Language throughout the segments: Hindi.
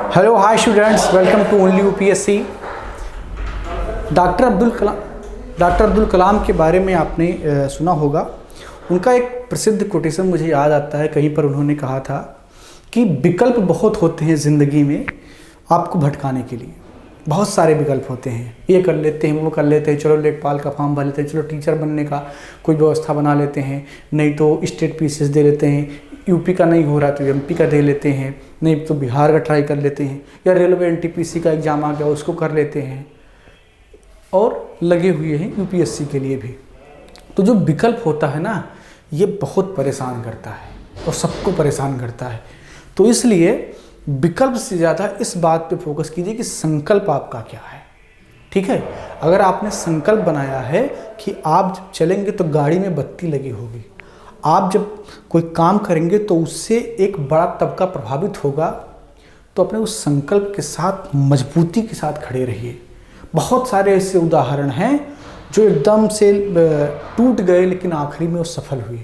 Hello hi students, welcome to only UPSC. Doctor Abdul Kalam के बारे में आपने सुना होगा। उनका एक प्रसिद्ध कोटेशन मुझे याद आता है। कहीं पर उन्होंने कहा था कि विकल्प बहुत होते हैं ज़िंदगी में आपको भटकाने के लिए। बहुत सारे विकल्प होते हैं, ये कर लेते हैं, वो कर लेते हैं, चलो लेखपाल का फॉर्म भर लेते हैं, चलो टीचर बनने का कोई व्यवस्था बना लेते हैं, नहीं तो स्टेट पीसीएस दे लेते हैं, यूपी का नहीं हो रहा तो एमपी का दे लेते हैं, नहीं तो बिहार का ट्राई कर लेते हैं, या रेलवे एनटीपीसी का एग्ज़ाम आ गया उसको कर लेते हैं, और लगे हुए हैं यूपीएससी के लिए भी। तो जो विकल्प होता है ना, ये बहुत परेशान करता है और सबको परेशान करता है। तो इसलिए विकल्प से ज़्यादा इस बात पे फोकस कीजिए कि संकल्प आपका क्या है। ठीक है, अगर आपने संकल्प बनाया है कि आप जब चलेंगे तो गाड़ी में बत्ती लगी होगी, आप जब कोई काम करेंगे तो उससे एक बड़ा तबका प्रभावित होगा, तो अपने उस संकल्प के साथ मजबूती के साथ खड़े रहिए। बहुत सारे ऐसे उदाहरण हैं जो एकदम से टूट गए लेकिन आखिरी में वो सफल हुए।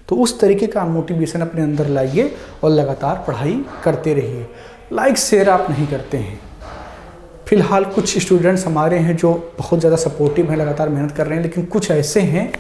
तो उस तरीके का मोटिवेशन अपने अंदर लाइए और लगातार पढ़ाई करते रहिए। लाइक शेयर आप नहीं करते हैं। फिलहाल कुछ स्टूडेंट्स हमारे हैं जो बहुत ज़्यादा सपोर्टिव हैं, लगातार मेहनत कर रहे हैं, लेकिन कुछ ऐसे हैं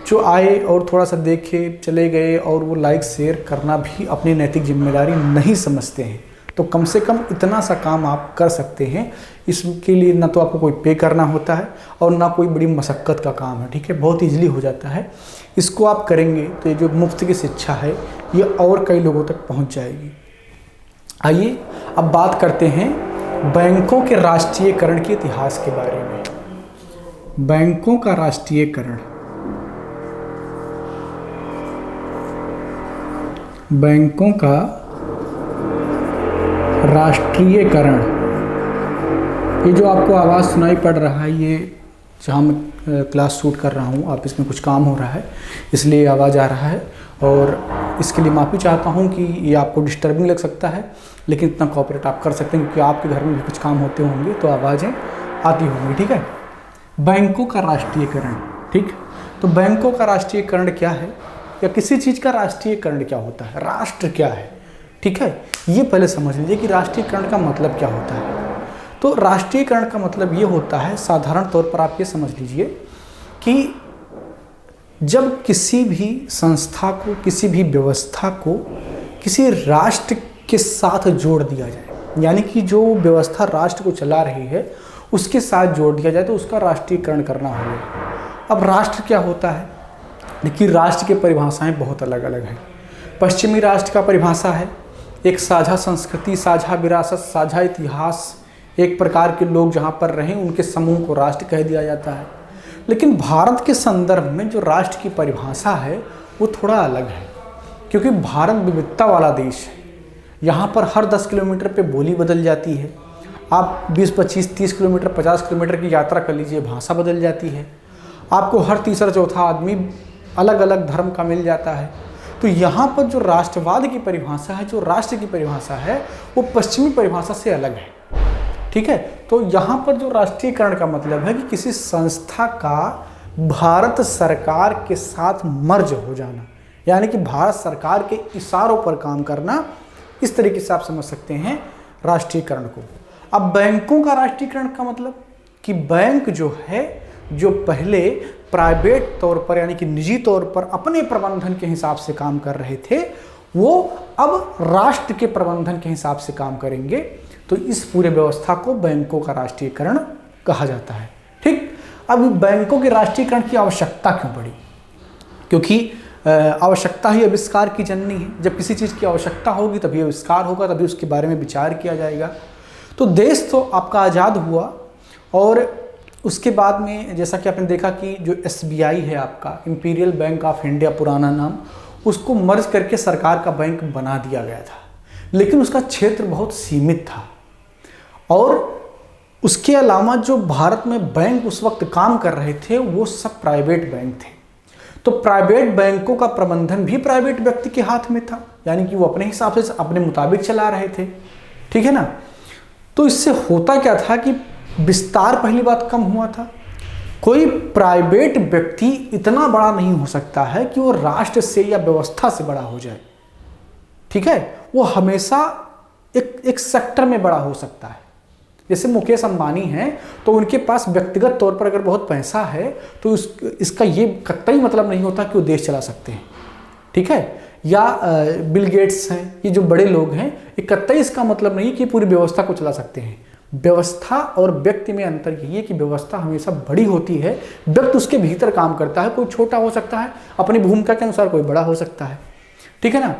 जो आए और थोड़ा सा देखे चले गए और वो लाइक शेयर करना भी अपनी नैतिक जिम्मेदारी नहीं समझते हैं। तो कम से कम इतना सा काम आप कर सकते हैं। इसके लिए ना तो आपको कोई पे करना होता है और ना कोई बड़ी मशक्क़त का काम है। ठीक है, बहुत ईजिली हो जाता है। इसको आप करेंगे तो ये जो मुफ्त की शिक्षा है ये और कई लोगों तक पहुंच जाएगी। आइए अब बात करते हैं बैंकों के राष्ट्रीयकरण के इतिहास के बारे में। बैंकों का राष्ट्रीयकरण, बैंकों का राष्ट्रीयकरण, ये जो आपको आवाज़ सुनाई पड़ रहा है, ये जहाँ मैं क्लास शूट कर रहा हूँ, आप इसमें कुछ काम हो रहा है इसलिए आवाज़ आ रहा है, और इसके लिए माफ़ी चाहता हूँ कि ये आपको डिस्टर्बिंग लग सकता है, लेकिन इतना कोऑपरेट आप कर सकते हैं क्योंकि आपके घर में भी कुछ काम होते होंगे तो आवाज़ें आती होंगी। ठीक है, बैंकों का राष्ट्रीयकरण। ठीक, तो बैंकों का राष्ट्रीयकरण क्या है, या किसी चीज़ का राष्ट्रीयकरण क्या होता है, राष्ट्र क्या है। ठीक है, ये पहले समझ लीजिए कि राष्ट्रीयकरण का मतलब क्या होता है। तो राष्ट्रीयकरण का मतलब ये होता है, साधारण तौर पर आप ये समझ लीजिए कि जब किसी भी संस्था को, किसी भी व्यवस्था को किसी राष्ट्र के साथ जोड़ दिया जाए, यानी कि जो व्यवस्था राष्ट्र को चला रही है उसके साथ जोड़ दिया जाए, तो उसका राष्ट्रीयकरण करना होगा। अब राष्ट्र क्या होता है, देखिए राष्ट्र की परिभाषाएं बहुत अलग अलग हैं। पश्चिमी राष्ट्र का परिभाषा है एक साझा संस्कृति, साझा विरासत, साझा इतिहास, एक प्रकार के लोग जहाँ पर रहें उनके समूह को राष्ट्र कह दिया जाता है। लेकिन भारत के संदर्भ में जो राष्ट्र की परिभाषा है वो थोड़ा अलग है, क्योंकि भारत विविधता वाला देश है। यहाँ पर हर 10 किलोमीटर पे बोली बदल जाती है। आप 20, 25, 30 किलोमीटर, 50 किलोमीटर की यात्रा कर लीजिए, भाषा बदल जाती है। आपको हर तीसरा चौथा आदमी अलग अलग धर्म का मिल जाता है। तो यहाँ पर जो राष्ट्रवाद की परिभाषा है, जो राष्ट्र की परिभाषा है, वो पश्चिमी परिभाषा से अलग है। ठीक है, तो यहाँ पर जो राष्ट्रीयकरण का मतलब है कि किसी संस्था का भारत सरकार के साथ मर्ज हो जाना, यानी कि भारत सरकार के इशारों पर काम करना, इस तरीके से आप समझ सकते हैं राष्ट्रीयकरण को। अब बैंकों का राष्ट्रीयकरण का मतलब कि बैंक जो है, जो पहले प्राइवेट तौर पर यानी कि निजी तौर पर अपने प्रबंधन के हिसाब से काम कर रहे थे, वो अब राष्ट्र के प्रबंधन के हिसाब से काम करेंगे। तो इस पूरे व्यवस्था को बैंकों का राष्ट्रीयकरण कहा जाता है। ठीक, अब बैंकों के राष्ट्रीयकरण की आवश्यकता क्यों पड़ी, क्योंकि आवश्यकता ही आविष्कार की जननी है। जब किसी चीज़ की आवश्यकता होगी तभी आविष्कार होगा, तभी उसके बारे में विचार किया जाएगा। तो देश तो आपका आज़ाद हुआ, और उसके बाद में जैसा कि आपने देखा कि जो SBI है आपका, इंपीरियल बैंक ऑफ इंडिया पुराना नाम, उसको मर्ज करके सरकार का बैंक बना दिया गया था, लेकिन उसका क्षेत्र बहुत सीमित था। और उसके अलावा जो भारत में बैंक उस वक्त काम कर रहे थे वो सब प्राइवेट बैंक थे। तो प्राइवेट बैंकों का प्रबंधन भी प्राइवेट व्यक्ति के हाथ में था, यानी कि वो अपने हिसाब से अपने मुताबिक चला रहे थे। ठीक है ना, तो इससे होता क्या था कि विस्तार पहली बात कम हुआ था। कोई प्राइवेट व्यक्ति इतना बड़ा नहीं हो सकता है कि वो राष्ट्र से या व्यवस्था से बड़ा हो जाए। ठीक है, वो हमेशा एक एक सेक्टर में बड़ा हो सकता है। जैसे मुकेश अंबानी हैं तो उनके पास व्यक्तिगत तौर पर अगर बहुत पैसा है तो इसका ये कतई मतलब नहीं होता कि वो देश चला सकते हैं, ठीक है। या बिल गेट्स हैं, ये जो बड़े लोग हैं, ये कतई इसका मतलब नहीं कि पूरी व्यवस्था को चला सकते हैं। व्यवस्था और व्यक्ति में अंतर यही है कि व्यवस्था हमेशा बड़ी होती है, व्यक्ति उसके भीतर काम करता है। कोई छोटा हो सकता है अपनी भूमिका के अनुसार, कोई बड़ा हो सकता है, ठीक है ना।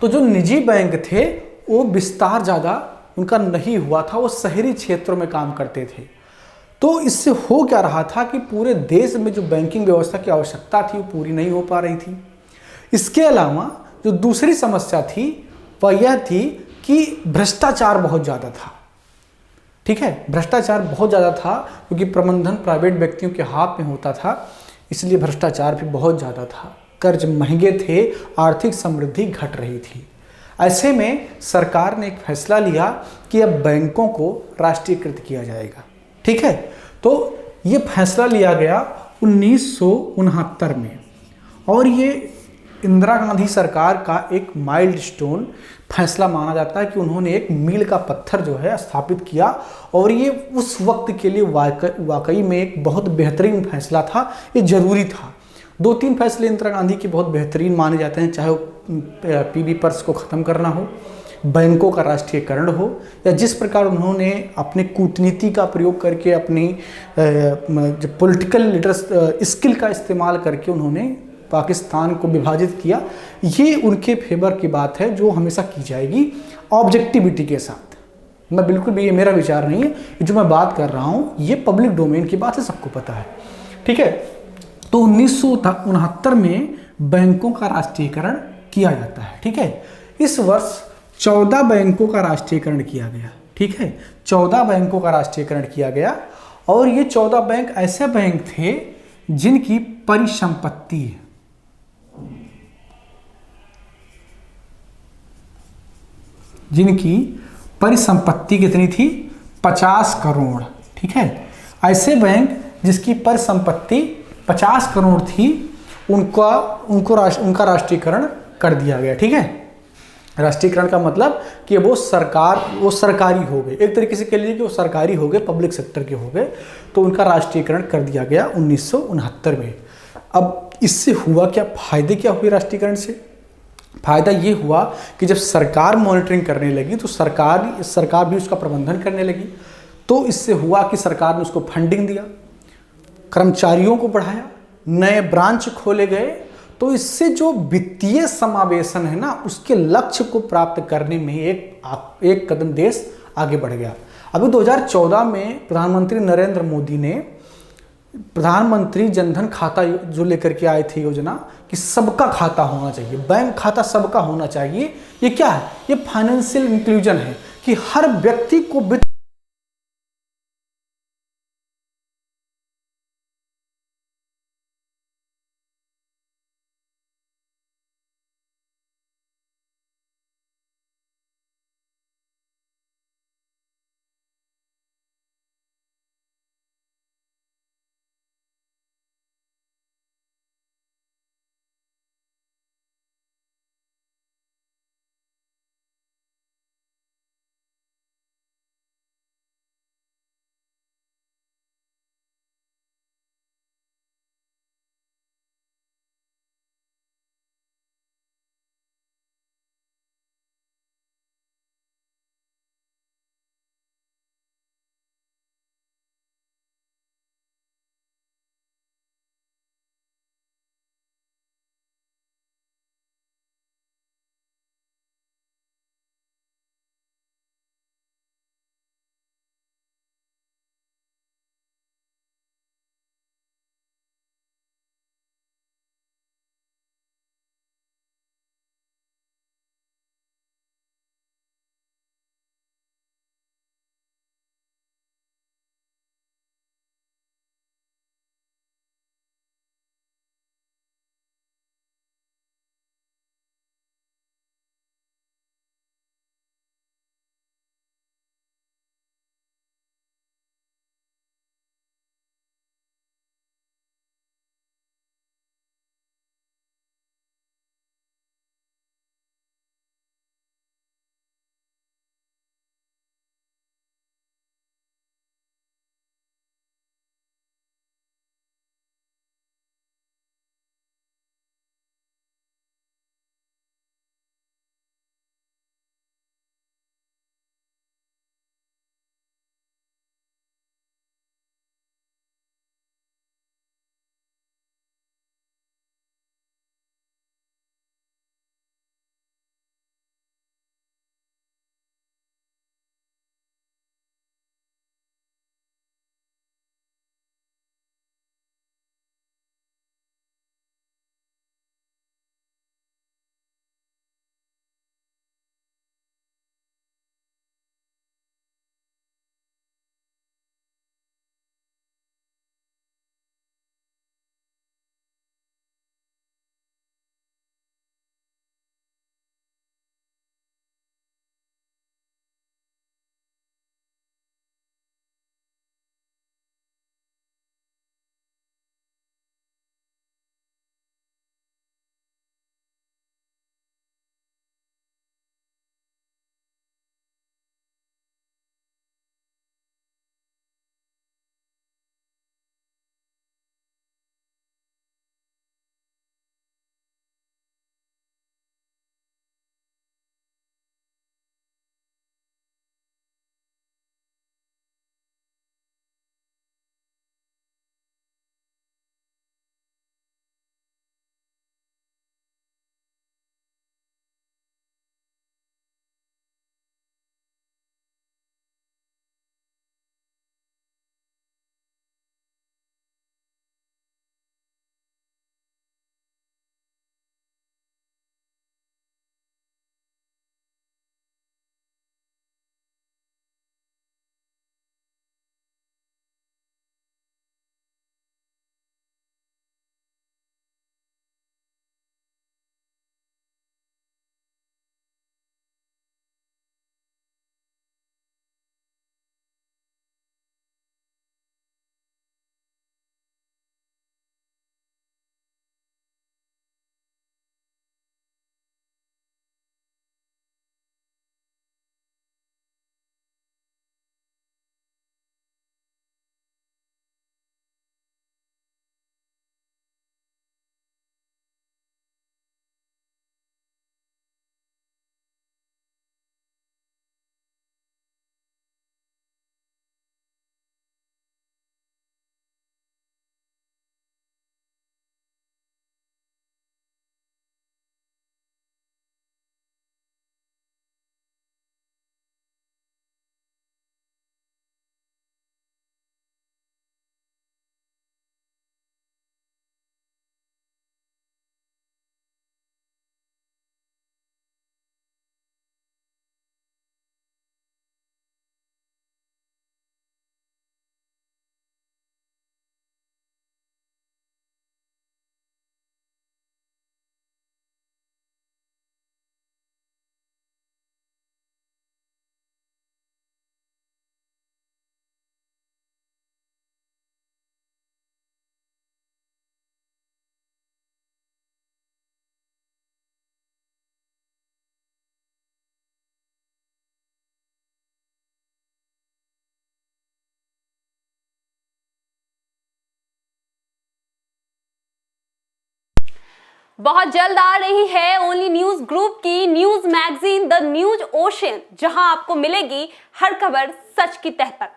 तो जो निजी बैंक थे वो विस्तार ज़्यादा उनका नहीं हुआ था, वो शहरी क्षेत्रों में काम करते थे। तो इससे हो क्या रहा था कि पूरे देश में जो बैंकिंग व्यवस्था की आवश्यकता थी वो पूरी नहीं हो पा रही थी। इसके अलावा जो दूसरी समस्या थी वह यह थी कि भ्रष्टाचार बहुत ज़्यादा था, ठीक है। भ्रष्टाचार बहुत ज़्यादा था क्योंकि प्रबंधन प्राइवेट व्यक्तियों के हाथ में होता था, इसलिए भ्रष्टाचार भी बहुत ज़्यादा था। कर्ज महंगे थे, आर्थिक समृद्धि घट रही थी। ऐसे में सरकार ने एक फैसला लिया कि अब बैंकों को राष्ट्रीयकृत किया जाएगा, ठीक है। तो ये फैसला लिया गया 1969 में, और ये इंदिरा गांधी सरकार का एक माइलस्टोन फैसला माना जाता है कि उन्होंने एक मील का पत्थर जो है स्थापित किया, और ये उस वक्त के लिए वाकई में एक बहुत बेहतरीन फैसला था, ये जरूरी था। 2-3 फैसले इंदिरा गांधी के बहुत बेहतरीन माने जाते हैं, चाहे वो पीबी पर्स को ख़त्म करना हो, बैंकों का राष्ट्रीयकरण हो, या जिस प्रकार उन्होंने अपने कूटनीति का प्रयोग करके अपनी जो पॉलिटिकल लीडर्स स्किल का इस्तेमाल करके उन्होंने पाकिस्तान को विभाजित किया। ये उनके फेवर की बात है जो हमेशा की जाएगी ऑब्जेक्टिविटी के साथ। मैं बिल्कुल भी, ये मेरा विचार नहीं है, जो मैं बात कर रहा हूँ ये पब्लिक डोमेन की बात है, सबको पता है, ठीक है। तो 1969 में बैंकों का राष्ट्रीयकरण किया जाता है, ठीक है। इस वर्ष 14 बैंकों का राष्ट्रीयकरण किया गया, ठीक है। 14 बैंकों का राष्ट्रीयकरण किया गया, और ये 14 बैंक ऐसे बैंक थे जिनकी परिसंपत्ति कितनी थी? 50 करोड़, ठीक है। ऐसे बैंक जिसकी परिसंपत्ति 50 करोड़ थी, उनका राष्ट्रीयकरण कर दिया गया, ठीक है। राष्ट्रीयकरण का मतलब कि वो सरकारी हो गए, एक तरीके से कह लीजिए कि वो सरकारी हो गए, पब्लिक सेक्टर के हो गए, तो उनका राष्ट्रीयकरण कर दिया गया 1969 में। अब इससे हुआ क्या, फायदे क्या हुए राष्ट्रीयकरण से? फायदा ये हुआ कि जब सरकार मॉनिटरिंग करने लगी तो सरकार भी उसका प्रबंधन करने लगी। तो इससे हुआ कि सरकार ने उसको फंडिंग दिया, कर्मचारियों को बढ़ाया, नए ब्रांच खोले गए। तो इससे जो वित्तीय समावेशन है ना, उसके लक्ष्य को प्राप्त करने में एक कदम देश आगे बढ़ गया। अभी 2014 में प्रधानमंत्री नरेंद्र मोदी ने प्रधानमंत्री जनधन खाता जो लेकर के आए थे योजना, कि सबका खाता होना चाहिए, बैंक खाता सबका होना चाहिए। ये क्या है? ये फाइनेंशियल इंक्लूजन है कि हर व्यक्ति को बहुत जल्द आ रही है ओनली न्यूज ग्रुप की news magazine the news ocean, जहां आपको मिलेगी हर खबर सच की तह पर।